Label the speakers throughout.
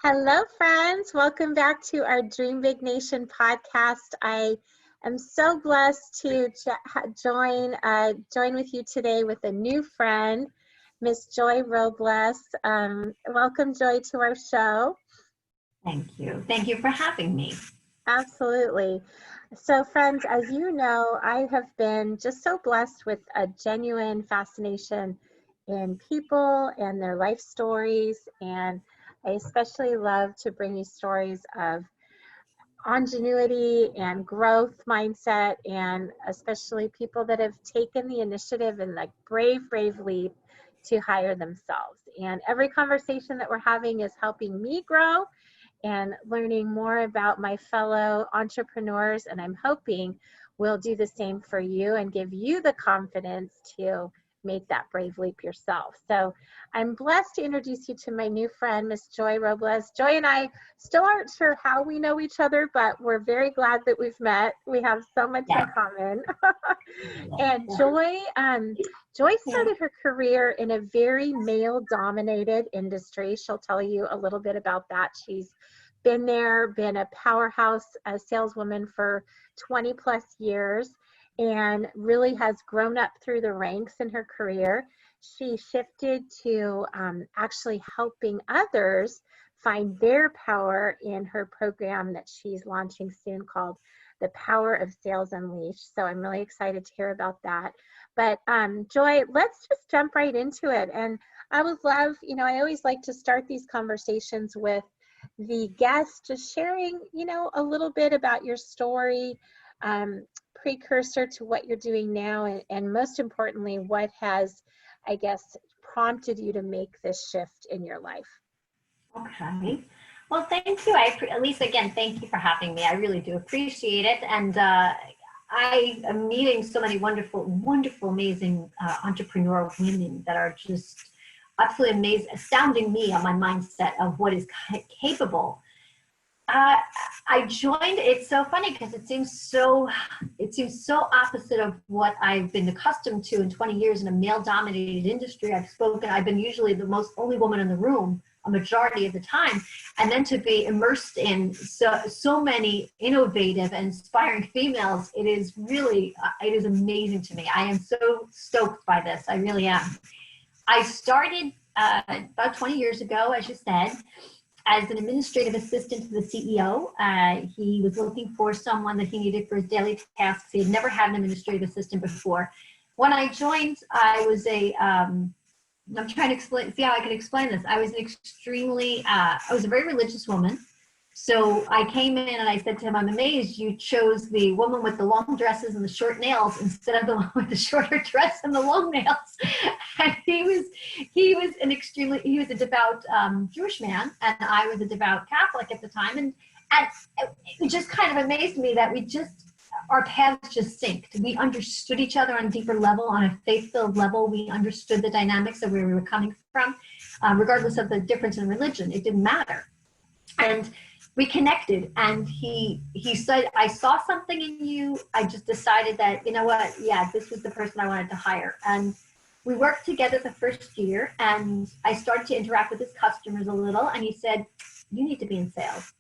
Speaker 1: Hello, friends. Welcome back to our Dream Big Nation podcast. I am so blessed to join with you today with a new friend, Miss Joy Robles. Welcome, Joy, to our show.
Speaker 2: Thank you. Thank you for having me.
Speaker 1: Absolutely. So, friends, as you know, I have been just so blessed with a genuine fascination in people and their life stories, and I especially love to bring you stories of ingenuity and growth mindset, and especially people that have taken the initiative and like brave leap to hire themselves. And every conversation that we're having is helping me grow and learning more about my fellow entrepreneurs, and I'm hoping we'll do the same for you and give you the confidence to make that brave leap yourself. So I'm blessed to introduce you to my new friend, Miss Joy Robles. Joy and I still aren't sure how we know each other, but we're very glad that we've met. We have so much in common. And Joy started her career in a very male-dominated industry. She'll tell you a little bit about that. She's been a powerhouse saleswoman for 20 plus years, and really has grown up through the ranks in her career. She shifted to actually helping others find their power in her program that she's launching soon called The Power of Sales Unleashed. So I'm really excited to hear about that. But Joy, let's just jump right into it. And I would love, I always like to start these conversations with the guest just sharing, a little bit about your story, precursor to what you're doing now, and most importantly, what has, I guess, prompted you to make this shift in your life.
Speaker 2: Okay. Well, thank you. Again, thank you for having me. I really do appreciate it. And I am meeting so many wonderful, amazing entrepreneur women that are just absolutely amazing, astounding me on my mindset of what is capable. I joined. It's so funny because it seems so opposite of what I've been accustomed to in 20 years in a male-dominated industry. I've been usually the only woman in the room a majority of the time, and then to be immersed in so many innovative and inspiring females, it is amazing to me. I am so stoked by this. I really am. I started about 20 years ago, as you said, as an administrative assistant to the CEO. He was looking for someone that he needed for his daily tasks. He had never had an administrative assistant before. When I joined, I was I'm trying to see how I can explain this. I was I was a very religious woman. So I came in and I said to him, I'm amazed you chose the woman with the long dresses and the short nails instead of the one with the shorter dress and the long nails. And he was a devout Jewish man, and I was a devout Catholic at the time. And it just kind of amazed me that our paths just synced. We understood each other on a deeper level, on a faith-filled level. We understood the dynamics of where we were coming from, regardless of the difference in religion. It didn't matter. And we connected, and he said, I saw something in you. I just decided that, this was the person I wanted to hire. And we worked together the first year, and I started to interact with his customers a little, and he said, you need to be in sales.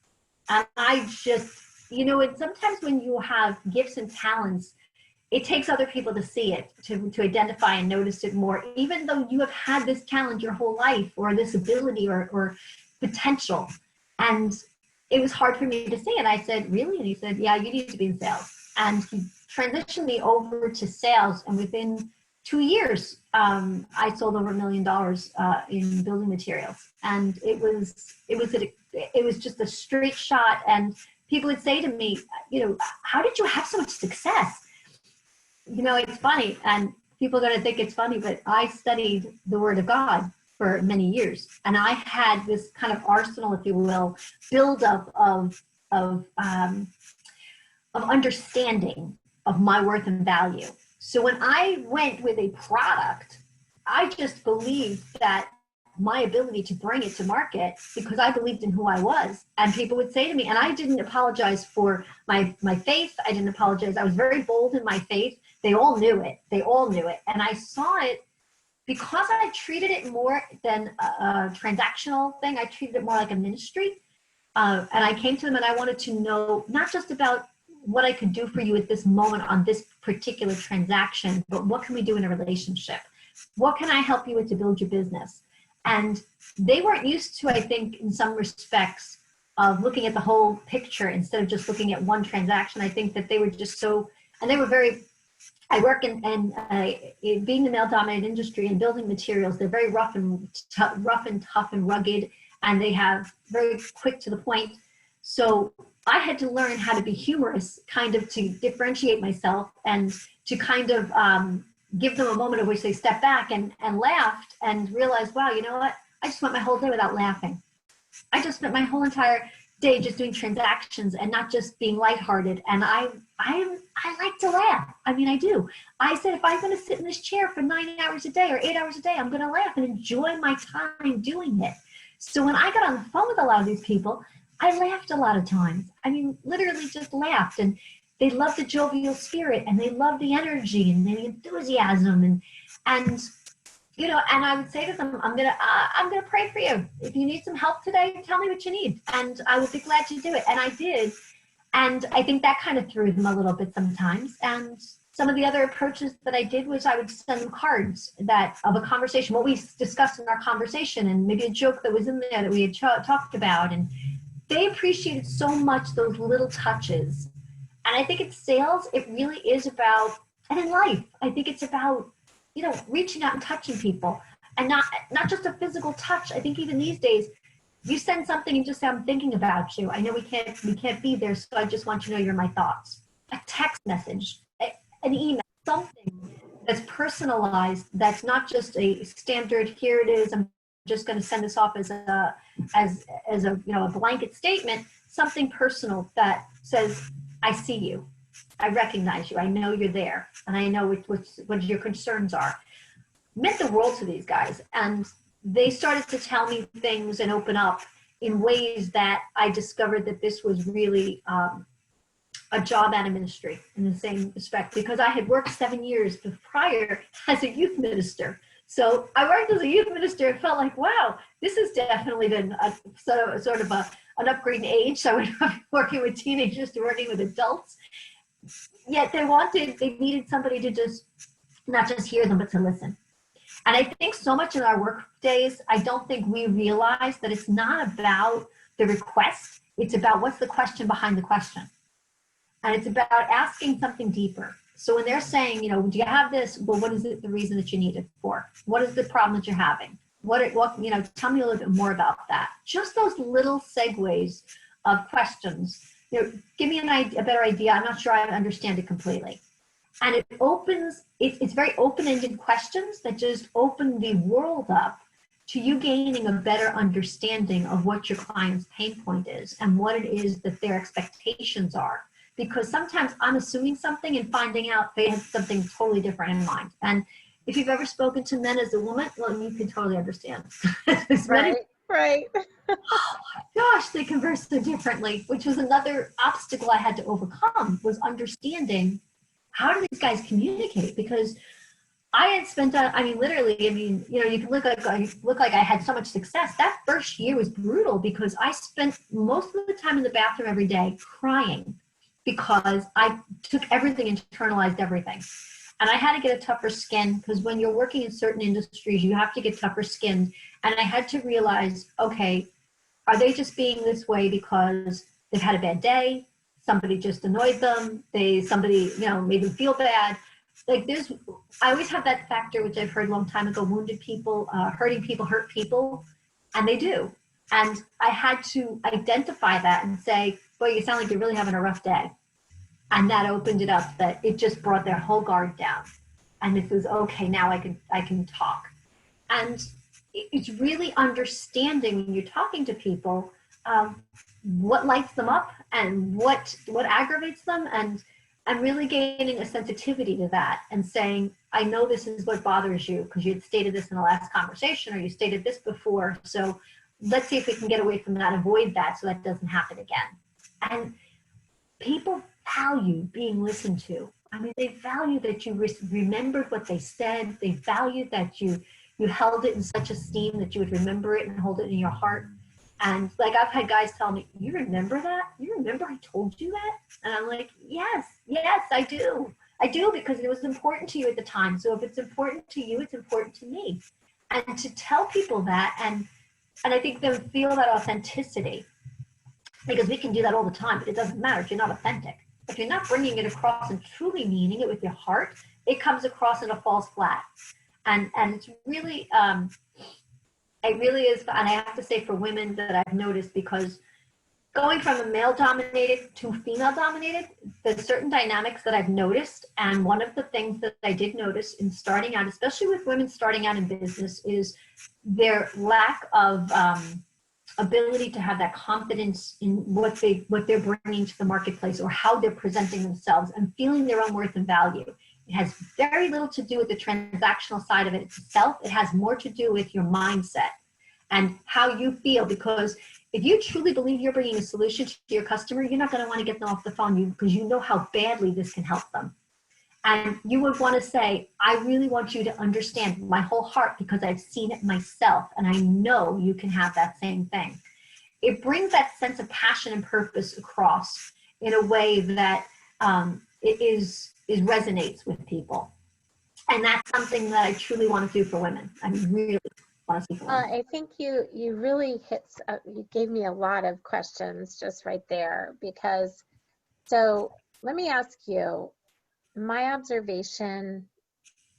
Speaker 2: And I just, and sometimes when you have gifts and talents, it takes other people to see it, to identify and notice it more, even though you have had this talent your whole life, or this ability or potential. And it was hard for me to see. And I said, really? And he said, yeah, you need to be in sales. And he transitioned me over to sales. And within 2 years, I sold over $1 million in building materials. And it was just a straight shot. And people would say to me, how did you have so much success? It's funny, and people are going to think it's funny, but I studied the Word of God for many years, and I had this kind of arsenal, if you will, buildup of understanding of my worth and value. So when I went with a product, I just believed that my ability to bring it to market, because I believed in who I was. And people would say to me, and I didn't apologize for my faith. I didn't apologize. I was very bold in my faith. They all knew it. And I saw it because I treated it more than a transactional thing, I treated it more like a ministry. And I came to them and I wanted to know not just about what I could do for you at this moment on this particular transaction, but what can we do in a relationship? What can I help you with to build your business? And they weren't used to, I think, in some respects, of looking at the whole picture instead of just looking at one transaction. I think that they were just so, and they were very, I work in being the male-dominated industry and building materials. They're very rough and tough and rugged, and they have very quick to the point. So I had to learn how to be humorous, kind of to differentiate myself and to kind of give them a moment of which they stepped back and laughed and realized, wow, you know what? I just went my whole day without laughing. I just spent my whole entire day just doing transactions and not just being lighthearted. And I like to laugh. I mean, I do. I said, if I'm going to sit in this chair for 9 hours a day or 8 hours a day, I'm going to laugh and enjoy my time doing it. So when I got on the phone with a lot of these people, I laughed a lot of times. I mean, literally just laughed. And they love the jovial spirit and they love the energy and the enthusiasm and you know, and I would say to them, I'm gonna pray for you. If you need some help today, tell me what you need, and I will be glad to do it. And I did, and I think that kind of threw them a little bit sometimes. And some of the other approaches that I did was I would send them cards that of a conversation, what we discussed in our conversation, and maybe a joke that was in there that we had talked about, and they appreciated so much those little touches. And I think in sales, it really is about, and in life, I think it's about, you know, reaching out and touching people, and not just a physical touch. I think even these days, you send something and just say, I'm thinking about you. I know we can't be there, so I just want you to know you're my thoughts. A text message, an email, something that's personalized, that's not just a standard, here it is, I'm just going to send this off as a you know, a blanket statement, something personal that says, I see you. I recognize you. I know you're there, and I know what your concerns are. Meant the world to these guys, and they started to tell me things and open up in ways that I discovered that this was really a job and a ministry in the same respect, because I had worked 7 years prior as a youth minister. So I worked as a youth minister and felt like, wow, this has definitely been a sort of an upgrade in age. So I went from working with teenagers to working with adults. Yet they needed somebody to just not just hear them, but to listen. And I think so much in our work days, I don't think we realize that it's not about the request. It's about what's the question behind the question. And it's about asking something deeper. So when they're saying, you know, do you have this? Well, what is it, the reason that you need it for? What is the problem that you're having? What, you know, tell me a little bit more about that. Just those little segues of questions. You know, give me a better idea. I'm not sure I understand it completely. And it opens, it's very open-ended questions that just open the world up to you gaining a better understanding of what your client's pain point is and what it is that their expectations are. Because sometimes I'm assuming something and finding out they have something totally different in mind. And if you've ever spoken to men as a woman, well, you can totally understand.
Speaker 1: Right.
Speaker 2: Oh my gosh, they converse so differently, which was another obstacle I had to overcome, was understanding how do these guys communicate? Because I had spent, I mean, literally, I mean, you know, you can look like I had so much success. That first year was brutal because I spent most of the time in the bathroom every day crying because I took everything, internalized everything. And I had to get a tougher skin because when you're working in certain industries, you have to get tougher skin. And I had to realize, okay, are they just being this way because they've had a bad day? Somebody just annoyed them. Somebody, you know, made them feel bad. Like I always have that factor, which I've heard a long time ago, wounded people, hurting people hurt people, and they do. And I had to identify that and say, boy, you sound like you're really having a rough day. And that opened it up, that it just brought their whole guard down. And it was, okay, now I can talk. And it's really understanding when you're talking to people, what lights them up and what aggravates them, and really gaining a sensitivity to that and saying, I know this is what bothers you because you had stated this in the last conversation or you stated this before. So let's see if we can get away from that, avoid that so that doesn't happen again. And people value being listened to. I mean, they value that you remembered what they said. They value that you held it in such esteem that you would remember it and hold it in your heart. And like, I've had guys tell me, you remember that? You remember I told you that? And I'm like, yes, I do. I do, because it was important to you at the time. So if it's important to you, it's important to me. And to tell people that, and I think they feel that authenticity, because we can do that all the time, but it doesn't matter if you're not authentic. If you're not bringing it across and truly meaning it with your heart, it comes across in a false flat. And it's really, it really is, and I have to say for women that I've noticed, because going from a male-dominated to female-dominated, there's certain dynamics that I've noticed. And one of the things that I did notice in starting out, especially with women starting out in business, is their lack of ability to have that confidence in what they're bringing to the marketplace, or how they're presenting themselves, and feeling their own worth and value. It has very little to do with the transactional side of it itself. It has more to do with your mindset and how you feel, because if you truly believe you're bringing a solution to your customer, you're not going to want to get them off the phone, because you know how badly this can help them. And you would want to say, I really want you to understand my whole heart, because I've seen it myself, and I know you can have that same thing. It brings that sense of passion and purpose across in a way that it resonates with people. And that's something that I truly want to do for women. I really want to see for women.
Speaker 1: I think you really you gave me a lot of questions just right there, because, so let me ask you, my observation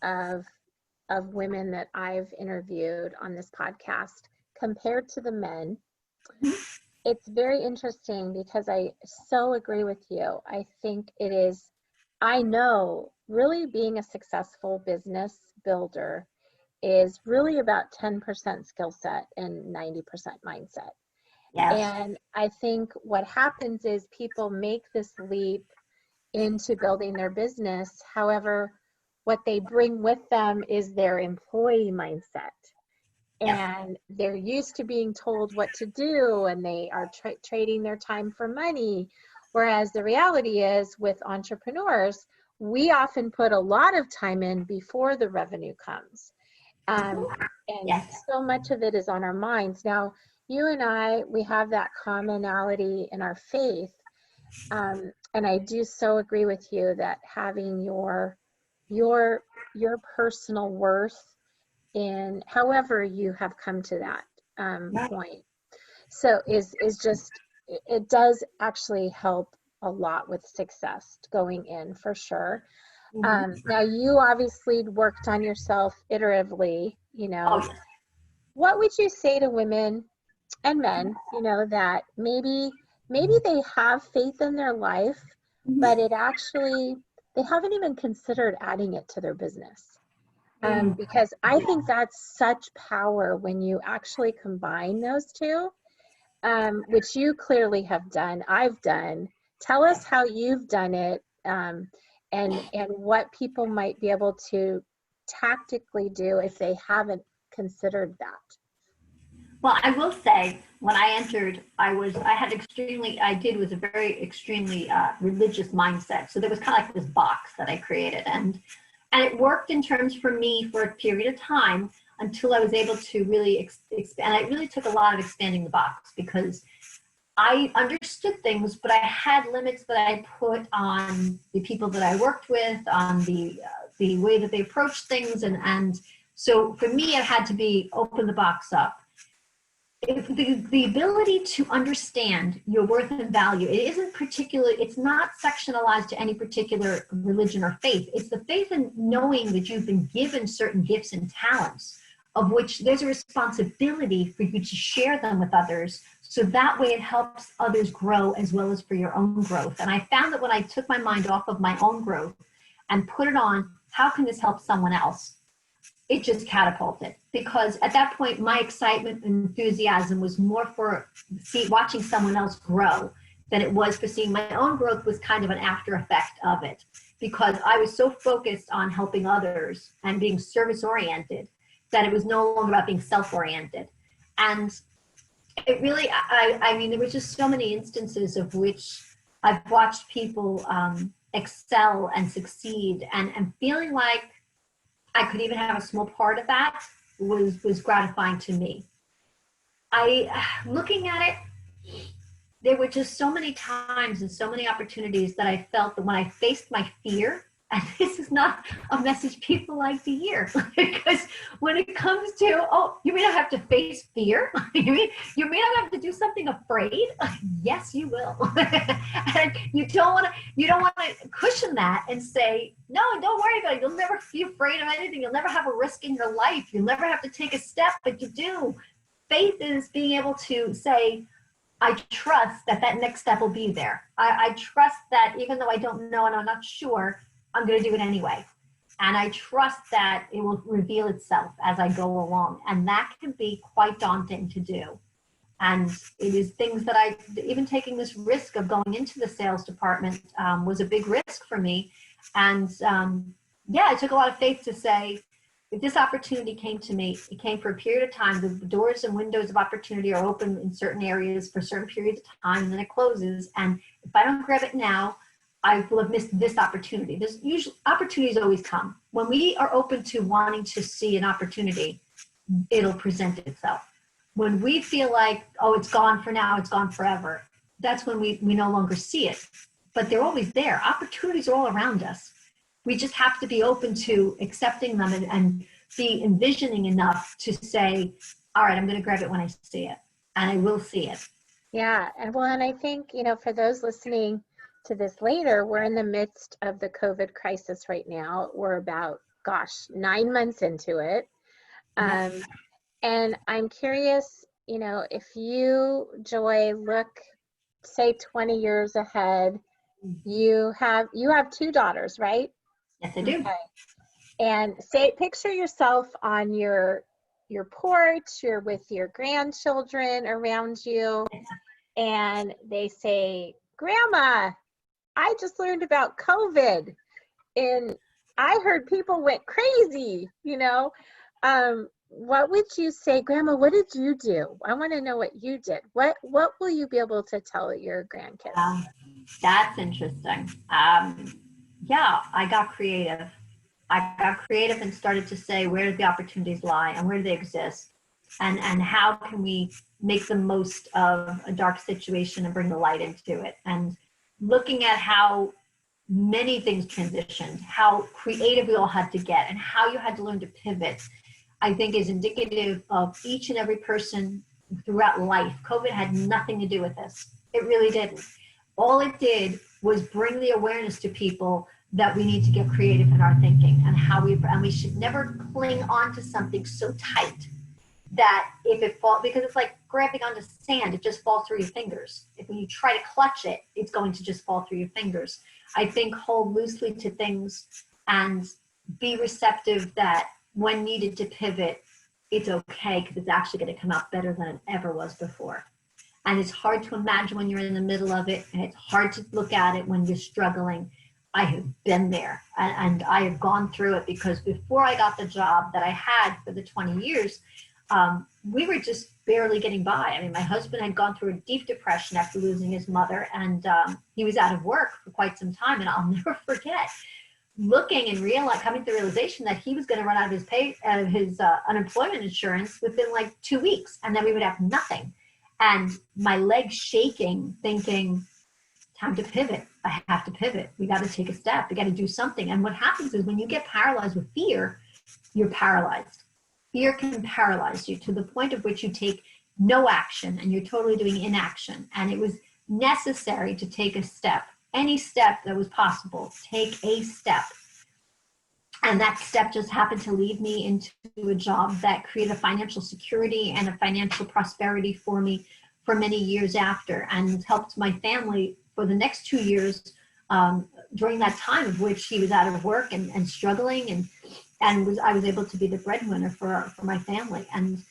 Speaker 1: of women that I've interviewed on this podcast compared to the men, it's very interesting, because I so agree with you. I think it is, I know really being a successful business builder is really about 10% skill set and 90% mindset.
Speaker 2: Yes.
Speaker 1: And I think what happens is people make this leap into building their business. However, what they bring with them is their employee mindset. And they're used to being told what to do, and they are trading their time for money. Whereas the reality is, with entrepreneurs, we often put a lot of time in before the revenue comes. And so much of it is on our minds. Now, you and I, we have that commonality in our faith. And I do so agree with you that having your personal worth in however you have come to that point. So is just, it does actually help a lot with success going in, for sure. Now, you obviously worked on yourself iteratively, you know. What would you say to women and men, you know, that maybe they have faith in their life, but it actually, they haven't even considered adding it to their business? Because I think that's such power when you actually combine those two, which you clearly have done, I've done. Tell us how you've done it, and what people might be able to tactically do if they haven't considered that.
Speaker 2: Well, I will say, when I entered, I did was a very extremely religious mindset. So there was kind of like this box that I created, and it worked in terms for me for a period of time, until I was able to really expand. It really took a lot of expanding the box, because I understood things, but I had limits that I put on the people that I worked with, on the way that they approached things. And so for me, it had to be open the box up. If the ability to understand your worth and value, it's not sectionalized to any particular religion or faith. It's the faith in knowing that you've been given certain gifts and talents, of which there's a responsibility for you to share them with others. So that way it helps others grow as well as for your own growth. And I found that when I took my mind off of my own growth and put it on, how can this help someone else? It just catapulted, because at that point, my excitement and enthusiasm was more for watching someone else grow than it was for seeing my own growth. Was kind of an after effect of it, because I was so focused on helping others and being service oriented that it was no longer about being self-oriented. And it really, I mean, there was just so many instances of which I've watched people excel and succeed, and feeling like I could even have a small part of that was gratifying to me. Looking at it, there were just so many times and so many opportunities that I felt that when I faced my fear, and this is not a message people like to hear, because when it comes to, oh, you may not have to face fear, you may not have to do something afraid. Yes, you will. And you don't want to cushion that and say, no, don't worry about it. You'll never be afraid of anything. You'll never have a risk in your life. You'll never have to take a step, but you do. Faith is being able to say, I trust that that next step will be there. I trust that even though I don't know and I'm not sure, I'm going to do it anyway. And I trust that it will reveal itself as I go along. And that can be quite daunting to do. And it is things that even taking this risk of going into the sales department was a big risk for me. And it took a lot of faith to say, if this opportunity came to me, it came for a period of time. The doors and windows of opportunity are open in certain areas for certain periods of time, and then it closes. And if I don't grab it now, I will have missed this opportunity. There's usually opportunities always come. When we are open to wanting to see an opportunity, it'll present itself. When we feel like, oh, it's gone for now, it's gone forever, that's when we no longer see it. But they're always there. Opportunities are all around us. We just have to be open to accepting them and be envisioning enough to say, all right, I'm going to grab it when I see it, and I will see it.
Speaker 1: Yeah. And I think, for those listening to this later, we're in the midst of the COVID crisis right now. We're about, 9 months into it. And I'm curious, if you, Joy, look, say 20 years ahead, you have 2 daughters, right?
Speaker 2: Yes, I do.
Speaker 1: Okay. And picture yourself on your porch, you're with your grandchildren around you, and they say, Grandma, I just learned about COVID, and I heard people went crazy, what would you say, Grandma, what did you do? I want to know what you did. What will you be able to tell your grandkids?
Speaker 2: That's interesting. I got creative. And started to say, where do the opportunities lie and where do they exist? And how can we make the most of a dark situation and bring the light into it? And looking at how many things transitioned, how creative we all had to get, and how you had to learn to pivot, I think is indicative of each and every person throughout life. COVID had nothing to do with this. It really didn't. All it did was bring the awareness to people that we need to get creative in our thinking, and we should never cling on to something so tight that if it falls, because it's like grabbing onto sand, it just falls through your fingers. If when you try to clutch it, it's going to just fall through your fingers. I think hold loosely to things and be receptive that when needed to pivot, it's okay, because it's actually going to come out better than it ever was before. And it's hard to imagine when you're in the middle of it, and it's hard to look at it when you're struggling. I have been there, and I have gone through it, because before I got the job that I had for the 20 years, we were just barely getting by. I mean, my husband had gone through a deep depression after losing his mother, and he was out of work for quite some time. And I'll never forget looking and coming to the realization that he was going to run out of his unemployment insurance within like 2 weeks, and then we would have nothing. And my legs shaking, thinking, time to pivot. I have to pivot. We got to take a step. We got to do something. And what happens is when you get paralyzed with fear, you're paralyzed. Fear can paralyze you to the point of which you take no action and you're totally doing inaction. And it was necessary to take a step, any step that was possible, take a step. And that step just happened to lead me into a job that created a financial security and a financial prosperity for me for many years after, and helped my family for the next 2 years during that time of which he was out of work and struggling, and I was able to be the breadwinner for my family. And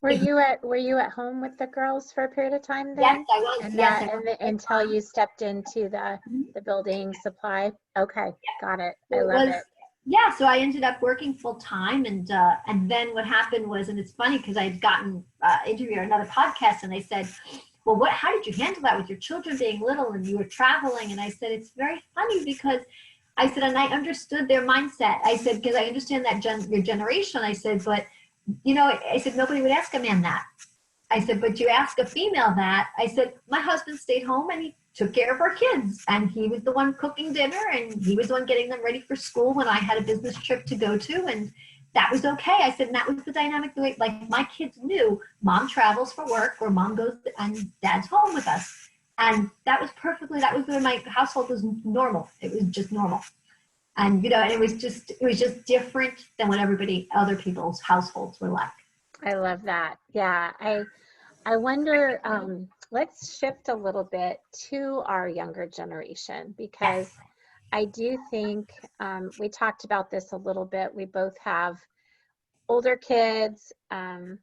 Speaker 1: were you at home with the girls for a period of time then?
Speaker 2: Yes, I was.
Speaker 1: And until you stepped into the building supply. Okay, got it. I love it.
Speaker 2: Yeah, so I ended up working full time, and then what happened was, and it's funny because I had gotten interviewed on another podcast, and they said, well, how did you handle that with your children being little and you were traveling? And I said, it's very funny because I said, and I understood their mindset. I said, because I understand that your generation. I said, but I said, nobody would ask a man that. I said, but you ask a female that. I said, my husband stayed home and he took care of our kids, and he was the one cooking dinner, and he was the one getting them ready for school when I had a business trip to go to, and that was okay. I said, and that was the dynamic. The way, like, my kids knew mom travels for work, or mom goes and dad's home with us, and that was when my household was normal. It was just normal, and and it was just different than what other people's households were like.
Speaker 1: I love that. Yeah, I wonder, let's shift a little bit to our younger generation, because
Speaker 2: Yes.
Speaker 1: I do think we talked about this a little bit. We both have older kids, some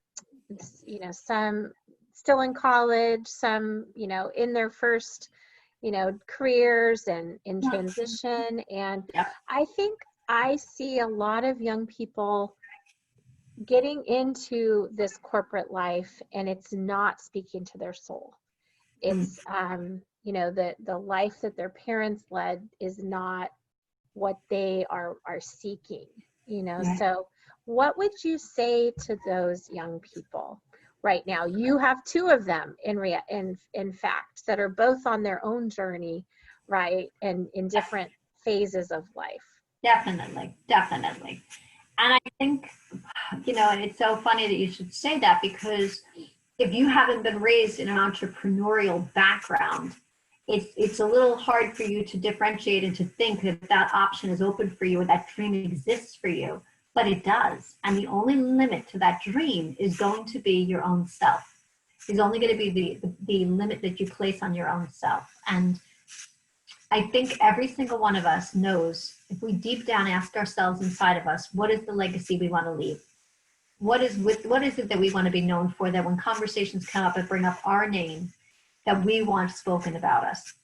Speaker 1: still in college, some, in their first, careers and in transition. And
Speaker 2: Yep.
Speaker 1: I think I see a lot of young people getting into this corporate life, and it's not speaking to their soul. It's the life that their parents led is not what they are seeking.
Speaker 2: Right.
Speaker 1: So what would you say to those young people right now? You have two of them in fact, that are both on their own journey, right, and in different phases of life.
Speaker 2: Definitely. And I think, and it's so funny that you should say that, because if you haven't been raised in an entrepreneurial background, it's a little hard for you to differentiate and to think that option is open for you, or that dream exists for you, but it does. And the only limit to that dream is going to be your own self. Is only going to be the limit that you place on your own self. And I think every single one of us knows, if we deep down ask ourselves inside of us, what is the legacy we want to leave? What is it that we want to be known for, that when conversations come up and bring up our name, that we want spoken about us?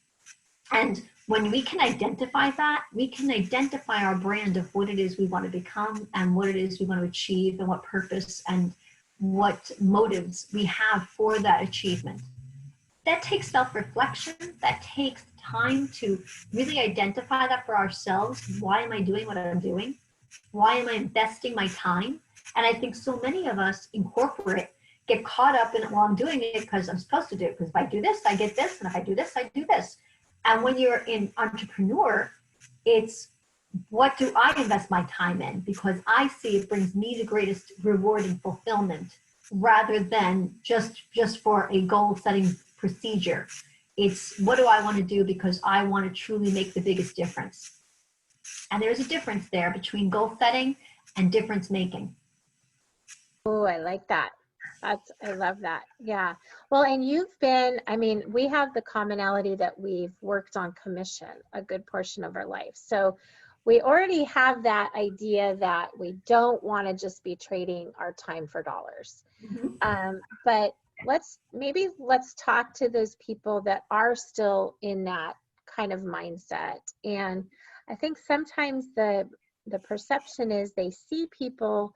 Speaker 2: And when we can identify that, we can identify our brand of what it is we want to become, and what it is we want to achieve, and what purpose and what motives we have for that achievement. That takes self-reflection. That takes time to really identify that for ourselves. Why am I doing what I'm doing? Why am I investing my time? And I think so many of us in corporate get caught up in, well, I'm doing it because I'm supposed to do it, because if I do this, I get this, and if I do this, I do this. And when you're in entrepreneur, it's, what do I invest my time in? Because I see it brings me the greatest reward and fulfillment, rather than just for a goal setting procedure. It's, what do I want to do because I want to truly make the biggest difference. And there's a difference there between goal setting and difference making.
Speaker 1: Oh, I like that. I love that. Yeah. Well, and we have the commonality that we've worked on commission a good portion of our life. So we already have that idea that we don't want to just be trading our time for dollars.
Speaker 2: Mm-hmm.
Speaker 1: But let's talk to those people that are still in that kind of mindset. And I think sometimes the perception is they see people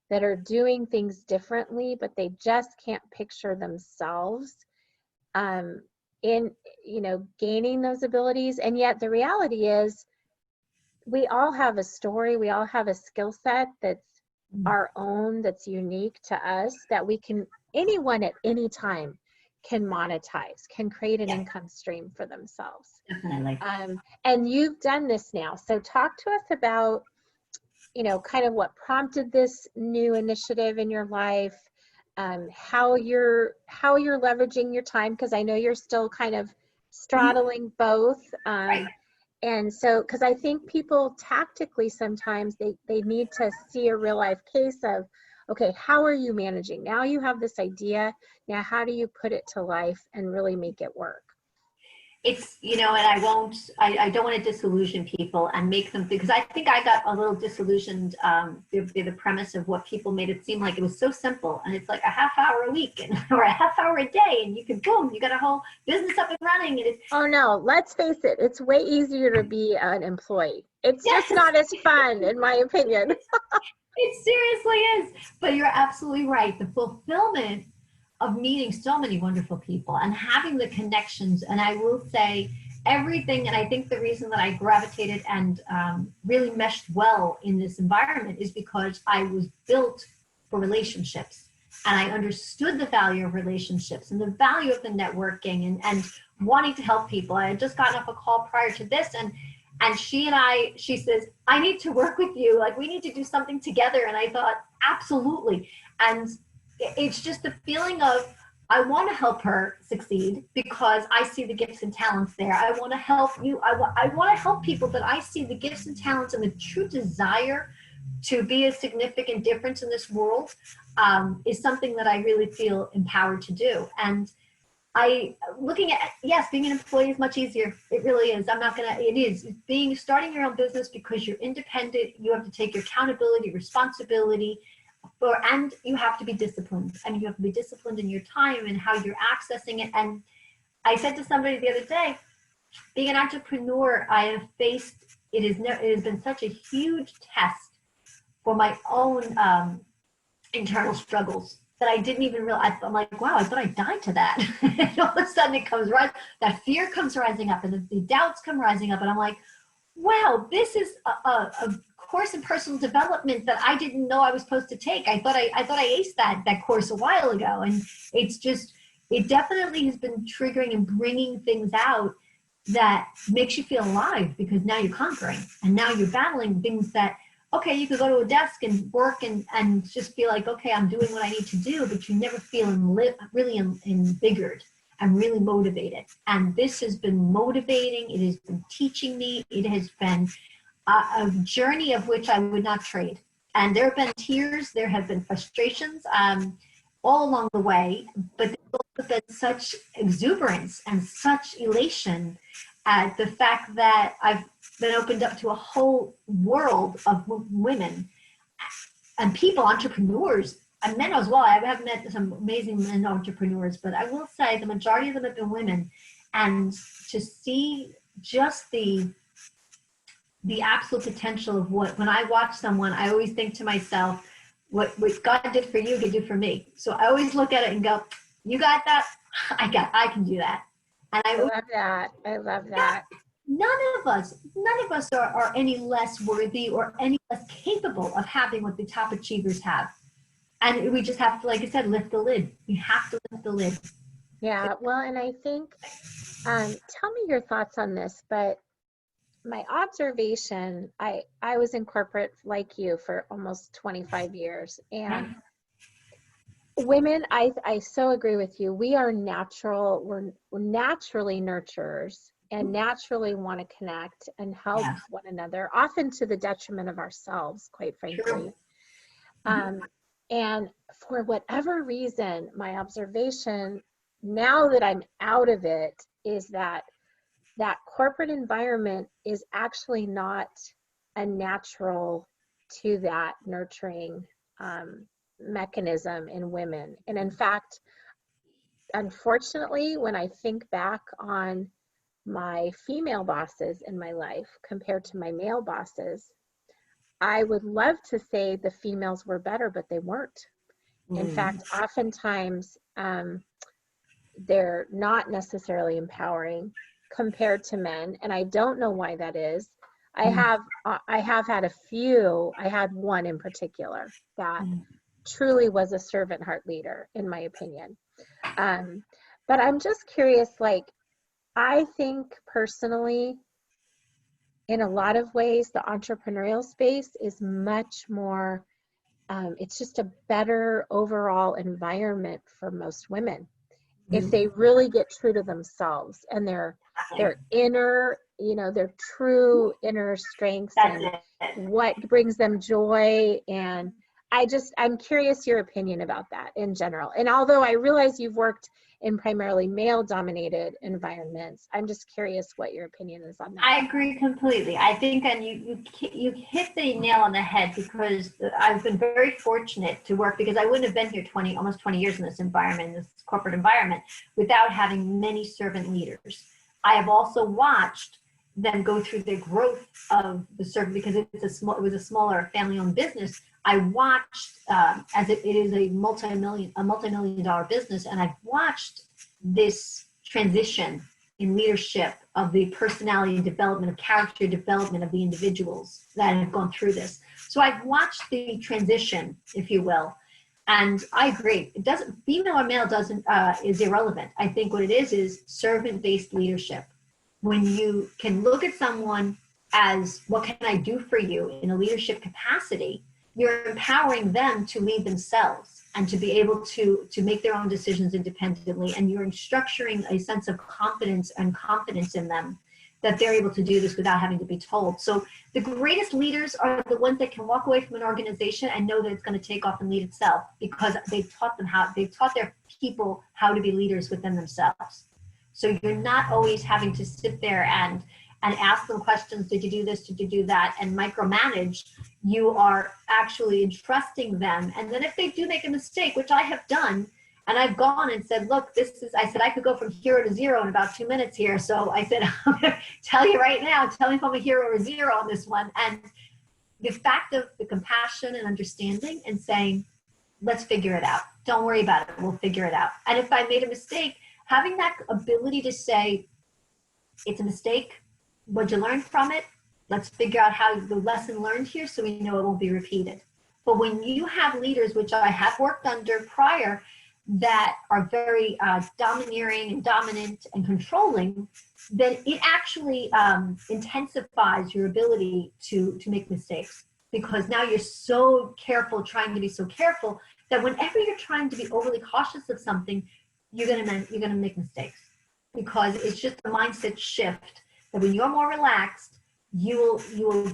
Speaker 1: that are doing things differently, but they just can't picture themselves in gaining those abilities. And yet the reality is, we all have a story, we all have a skill set that's our own, that's unique to us, that anyone at any time can monetize, can create an income stream for themselves.
Speaker 2: Definitely.
Speaker 1: And you've done this now. So talk to us about, kind of what prompted this new initiative in your life, how you're leveraging your time, because I know you're still kind of straddling both.
Speaker 2: Right.
Speaker 1: And so, because I think people tactically sometimes they need to see a real life case of, okay, how are you managing? Now you have this idea. Now, how do you put it to life and really make it work?
Speaker 2: It's, and I don't want to disillusion people and make them think, because I think I got a little disillusioned, the premise of what people made it seem like. It was so simple, and it's like a half hour a week or a half hour a day, and you can, boom, you got a whole business up and running. And
Speaker 1: oh no, let's face it, it's way easier to be an employee. It's just not as fun, in my opinion.
Speaker 2: It seriously is. But you're absolutely right. The fulfillment of meeting so many wonderful people and having the connections. And I will say everything, and I think the reason that I gravitated and really meshed well in this environment is because I was built for relationships. And I understood the value of relationships and the value of the networking and wanting to help people. I had just gotten off a call prior to this, and she says, I need to work with you. Like, we need to do something together. And I thought, absolutely. And it's just the feeling of, I want to help her succeed because I see the gifts and talents there. I want to help you. I want to help people, but I see the gifts and talents and the true desire to be a significant difference in this world is something that I really feel empowered to do. And looking at, yes, being an employee is much easier. It really is. It is starting your own business because you're independent. You have to take your accountability, responsibility, and you have to be disciplined, and you have to be disciplined in your time and how you're accessing it. And I said to somebody the other day, being an entrepreneur, I have faced, it has been such a huge test for my own internal struggles that I didn't even realize. I'm like, wow, I thought I died to that. And all of a sudden it comes right, that fear comes rising up, and the doubts come rising up, and I'm like, wow, this is a course in personal development that I didn't know I was supposed to take. I thought I aced that course a while ago, and it definitely has been triggering and bringing things out that makes you feel alive, because now you're conquering, and now you're battling things that, okay, you could go to a desk and work and just feel like, okay, I'm doing what I need to do, but you never feel really invigorated and really motivated. And this has been motivating. It has been teaching me. It has been a journey of which I would not trade. And there have been tears, there have been frustrations all along the way, but there's also been such exuberance and such elation at the fact that I've been opened up to a whole world of women and people, entrepreneurs, and men as well. I have met some amazing men entrepreneurs, but I will say the majority of them have been women. And to see just the absolute potential of when I watch someone, I always think to myself, what God did for you, He did for me. So I always look at it and go, you got that? I can do that. And
Speaker 1: I love that. I love that.
Speaker 2: None of us are any less worthy or any less capable of having what the top achievers have. And we just have to, like I said, lift the lid. You have to lift the lid.
Speaker 1: Yeah, well, and I think, tell me your thoughts on this, but my observation, I was in corporate like you for almost 25 years, and women, I so agree with you. We're naturally nurturers and naturally want to connect and help one another, often to the detriment of ourselves, quite frankly. And for whatever reason, my observation now that I'm out of it is that corporate environment is actually not a natural to that nurturing mechanism in women. And in fact, unfortunately, when I think back on my female bosses in my life compared to my male bosses, I would love to say the females were better, but they weren't. In fact, oftentimes they're not necessarily empowering compared to men, and I don't know why that is. I have had a few. I had one in particular that truly was a servant heart leader, in my opinion. But I'm just curious, like, I think personally, in a lot of ways, the entrepreneurial space is much more, it's just a better overall environment for most women. If they really get true to themselves and their inner, their true inner strengths and what brings them joy. And I'm curious your opinion about that in general. And although I realize you've worked in primarily male-dominated environments, I'm just curious what your opinion is on that.
Speaker 2: I agree completely. I think, and you hit the nail on the head, because I've been very fortunate to work, because I wouldn't have been here almost 20 years in this environment, this corporate environment, without having many servant leaders. I have also watched them go through the growth of the service, because it was a smaller family-owned business. I watched, as it is a multi-million dollar business, and I've watched this transition in leadership of the personality and development, of character development of the individuals that have gone through this. So I've watched the transition, if you will, and I agree. It doesn't, female or male doesn't, is irrelevant. I think what it is servant-based leadership. When you can look at someone as, what can I do for you in a leadership capacity, you're empowering them to lead themselves and to be able to make their own decisions independently. And you're structuring a sense of confidence and confidence in them that they're able to do this without having to be told. So the greatest leaders are the ones that can walk away from an organization and know that it's going to take off and lead itself, because they've taught their people how to be leaders within themselves. So you're not always having to sit there and ask them questions. Did you do this? Did you do that? And micromanage. You are actually entrusting them. And then if they do make a mistake, which I have done, and I've gone and said, look, I said, I could go from 0 to 0 in about 2 minutes here. So I said, I'm going to tell you right now, tell me if I'm a 0 or a 0 on this one. And the fact of the compassion and understanding and saying, let's figure it out. Don't worry about it. We'll figure it out. And if I made a mistake, having that ability to say, it's a mistake. What'd you learn from it? Let's figure out how the lesson learned here so we know it won't be repeated. But when you have leaders, which I have worked under prior, that are very domineering and dominant and controlling, then it actually intensifies your ability to make mistakes, because now you're so careful, trying to be so careful, that whenever you're trying to be overly cautious of something, you're gonna make mistakes, because it's just a mindset shift that when you're more relaxed, you will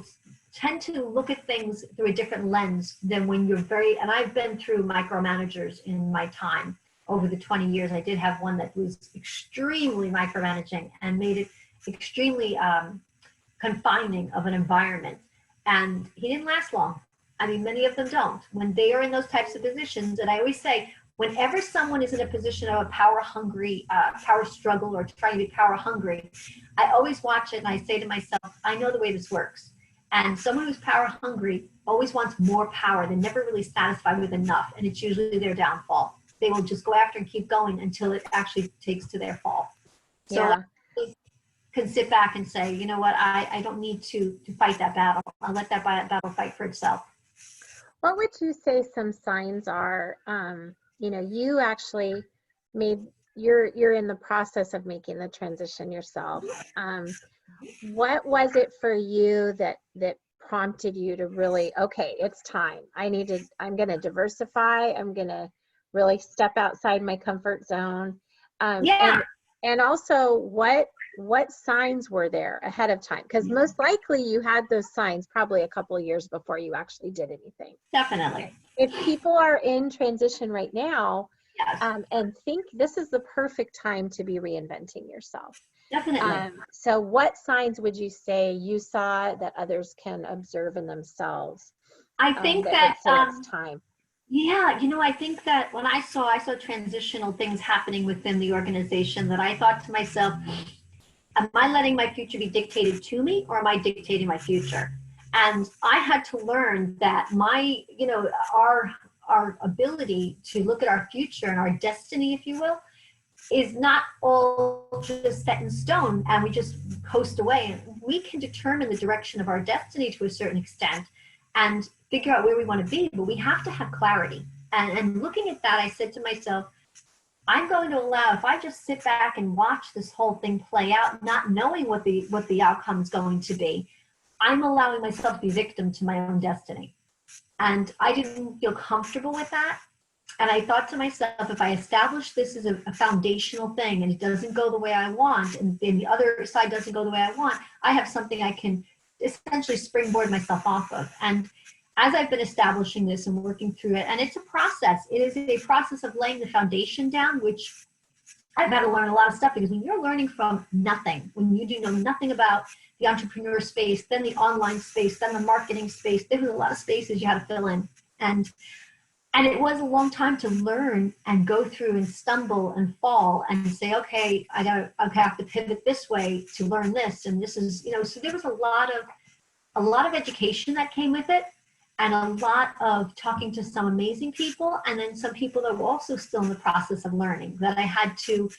Speaker 2: tend to look at things through a different lens than when you're and I've been through micromanagers in my time over the 20 years. I did have one that was extremely micromanaging and made it extremely confining of an environment. And he didn't last long. I mean, many of them don't. When they are in those types of positions, and I always say, whenever someone is in a position of a power struggle or trying to be power hungry, I always watch it and I say to myself, I know the way this works. And someone who's power hungry always wants more power. They're never really satisfied with enough. And it's usually their downfall. They will just go after and keep going until it actually takes to their fall. So
Speaker 1: Yeah.
Speaker 2: I can sit back and say, you know what, I don't need to fight that battle. I'll let that battle fight for itself.
Speaker 1: What would you say some signs are? You actually you're in the process of making the transition yourself. What was it for you that prompted you to really, okay, it's time. I'm going to diversify. I'm going to really step outside my comfort zone. And also what signs were there ahead of time? Because most likely you had those signs probably a couple of years before you actually did anything.
Speaker 2: Definitely.
Speaker 1: If people are in transition right now,
Speaker 2: yes.
Speaker 1: And think this is the perfect time to be reinventing yourself.
Speaker 2: Definitely.
Speaker 1: So what signs would you say you saw that others can observe in themselves?
Speaker 2: I think that
Speaker 1: it's time.
Speaker 2: Yeah, I think that when I saw transitional things happening within the organization, that I thought to myself, am I letting my future be dictated to me, or am I dictating my future? And I had to learn that our ability to look at our future and our destiny, if you will, is not all just set in stone and we just coast away. And we can determine the direction of our destiny to a certain extent and figure out where we want to be, but we have to have clarity. And looking at that, I said to myself, I'm going to allow, if I just sit back and watch this whole thing play out, not knowing what the outcome is going to be, I'm allowing myself to be victim to my own destiny. And I didn't feel comfortable with that. And I thought to myself, if I establish this as a foundational thing and it doesn't go the way I want, and then the other side doesn't go the way I want, I have something I can essentially springboard myself off of. And as I've been establishing this and working through it, and it's a process, it is a process of laying the foundation down, which I've had to learn a lot of stuff, because when you're learning from nothing, when you do know nothing about the entrepreneur space, then the online space, then the marketing space, there's a lot of spaces you have to fill in. And And it was a long time to learn and go through and stumble and fall and say, okay, I have to pivot this way to learn this. And this is, so there was a lot of education that came with it, and a lot of talking to some amazing people, and then some people that were also still in the process of learning, that I had to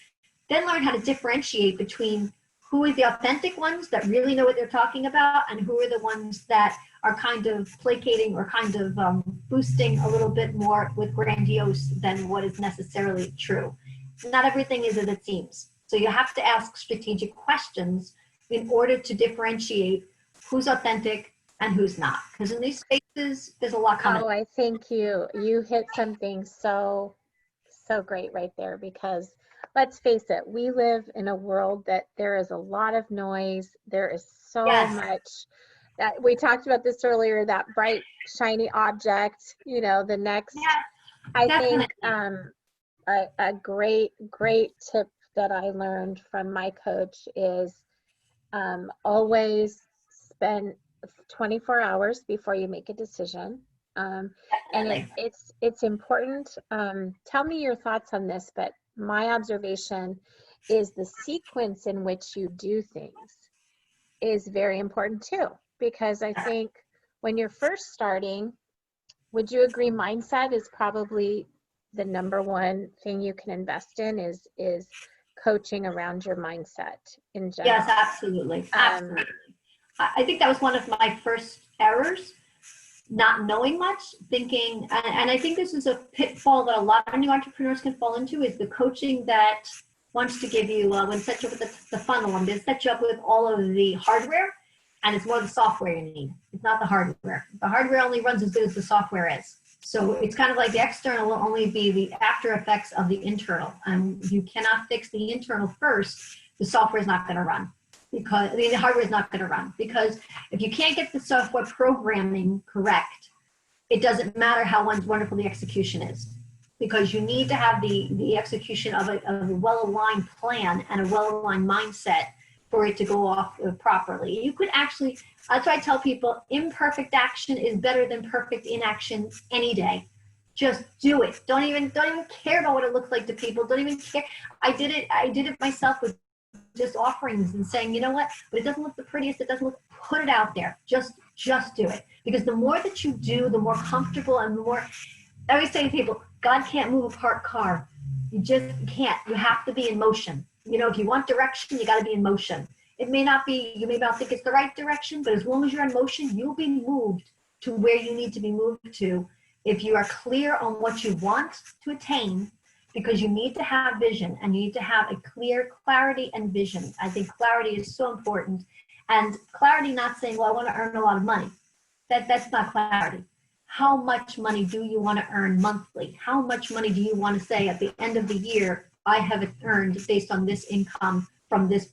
Speaker 2: then learn how to differentiate between who are the authentic ones that really know what they're talking about, and who are the ones that are kind of placating or kind of boosting a little bit more with grandiose than what is necessarily true. Not everything is as it seems. So you have to ask strategic questions in order to differentiate who's authentic and who's not. Because in these spaces, there's a lot coming.
Speaker 1: Oh, I think you hit something so great right there, because let's face it, we live in a world that there is a lot of noise. There is so much that we talked about this earlier, that bright, shiny object, the next, I think a great tip that I learned from my coach is always spend 24 hours before you make a decision. And it's important. Tell me your thoughts on this, but my observation is the sequence in which you do things is very important too, because I think when you're first starting, would you agree mindset is probably the number one thing you can invest in is coaching around your mindset in general?
Speaker 2: Yes, absolutely. Absolutely. I think that was one of my first errors, not knowing much, thinking, and I think this is a pitfall that a lot of new entrepreneurs can fall into, is the coaching that wants to give you, when set you up with the funnel, and they set you up with all of the hardware, and it's more the software you need. It's not the hardware. The hardware only runs as good as the software is. So it's kind of like the external will only be the after effects of the internal. And you cannot fix the internal first, the software is not going to run. Because the hardware is not going to run. Because if you can't get the software programming correct, it doesn't matter how wonderful the execution is. Because you need to have the execution of a well-aligned plan and a well-aligned mindset for it to go off properly. You could actually, that's why I tell people, imperfect action is better than perfect inaction any day. Just do it. Don't even care about what it looks like to people. Don't even care. I did it myself with just offerings and saying, you know what, but it doesn't look the prettiest, it doesn't look, put it out there. Just do it. Because the more that you do, the more comfortable and the more, I always say to people, God can't move a parked car. You just can't. You have to be in motion. If you want direction, you got to be in motion. It may not be, you may not think it's the right direction, but as long as you're in motion, you'll be moved to where you need to be moved to if you are clear on what you want to attain, because you need to have vision and you need to have a clear clarity and vision. I think clarity is so important. And clarity, not saying, well, I want to earn a lot of money. That's not clarity. How much money do you want to earn monthly? How much money do you want to say at the end of the year, I have earned based on this income from this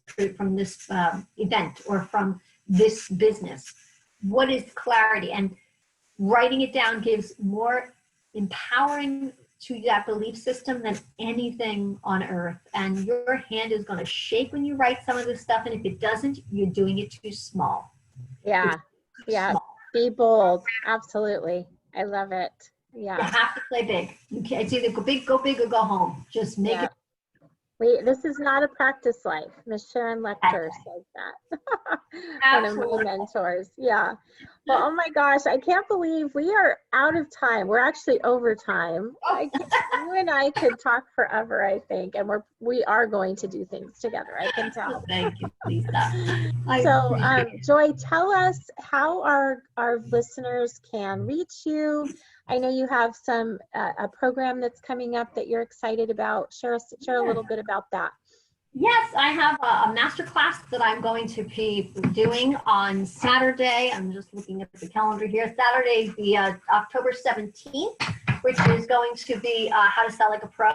Speaker 2: event or from this business? What is clarity? And writing it down gives more empowering to that belief system than anything on earth. And your hand is going to shake when you write some of this stuff. And if it doesn't, you're doing it too small.
Speaker 1: Yeah. Small. Be bold. Absolutely. I love it. Yeah.
Speaker 2: You have to play big. You can't, it's either go big or go home. Just make it.
Speaker 1: This is not a practice life. Miss Sharon Lecter says that. One of my mentors. Yeah. Well, oh my gosh, I can't believe we are out of time. We're actually over time. You and I could talk forever, I think, and we are going to do things together. I can tell.
Speaker 2: Thank you, Lisa.
Speaker 1: So, Joy, tell us how our listeners can reach you. I know you have a program that's coming up that you're excited about. Share a little bit about that.
Speaker 2: Yes, I have a masterclass that I'm going to be doing on Saturday. I'm just looking at the calendar here. Saturday, the October 17th, which is going to be how to sell like a pro.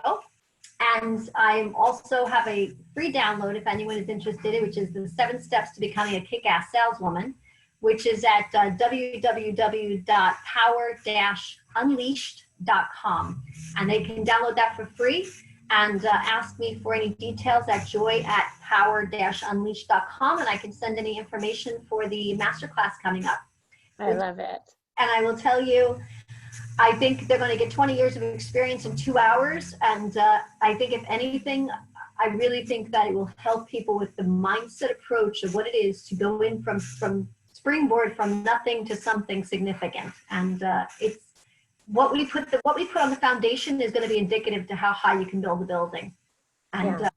Speaker 2: And I also have a free download if anyone is interested, which is the 7 steps to becoming a kick-ass saleswoman, which is at www.power-unleashed.com. And they can download that for free and ask me for any details at joy@power-unleashed.com, and I can send any information for the masterclass coming up.
Speaker 1: I love it.
Speaker 2: And I will tell you, I think they're going to get 20 years of experience in 2 hours. And I think if anything, I really think that it will help people with the mindset approach of what it is to go in from springboard from nothing to something significant. And it's what we put on the foundation is going to be indicative to how high you can build a building. And
Speaker 1: Yeah.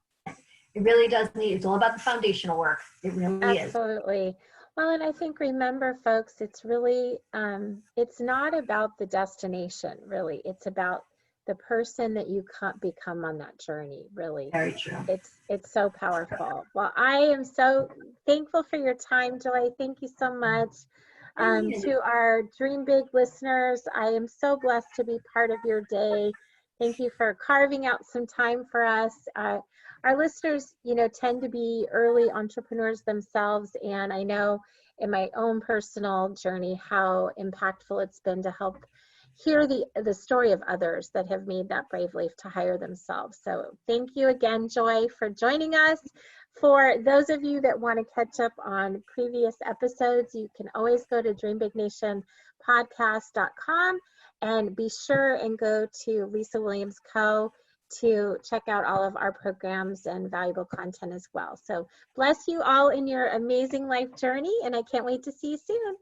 Speaker 2: it really does need, it's all about the foundational work. It really is.
Speaker 1: Absolutely. Well, and I think remember, folks, it's really, it's not about the destination, really. It's about the person that you become on that journey, really.
Speaker 2: Very true.
Speaker 1: It's so powerful. Well, I am so thankful for your time, Joy. Thank you so much. To our Dream Big listeners, I am so blessed to be part of your day. Thank you for carving out some time for us. Our listeners, you know, tend to be early entrepreneurs themselves, and I know in my own personal journey how impactful it's been to help hear the story of others that have made that brave leap to hire themselves. So thank you again, Joy, for joining us. For those of you that want to catch up on previous episodes, you can always go to dreambignationpodcast.com and be sure and go to Lisa Williams Co. to check out all of our programs and valuable content as well. So bless you all in your amazing life journey, and I can't wait to see you soon.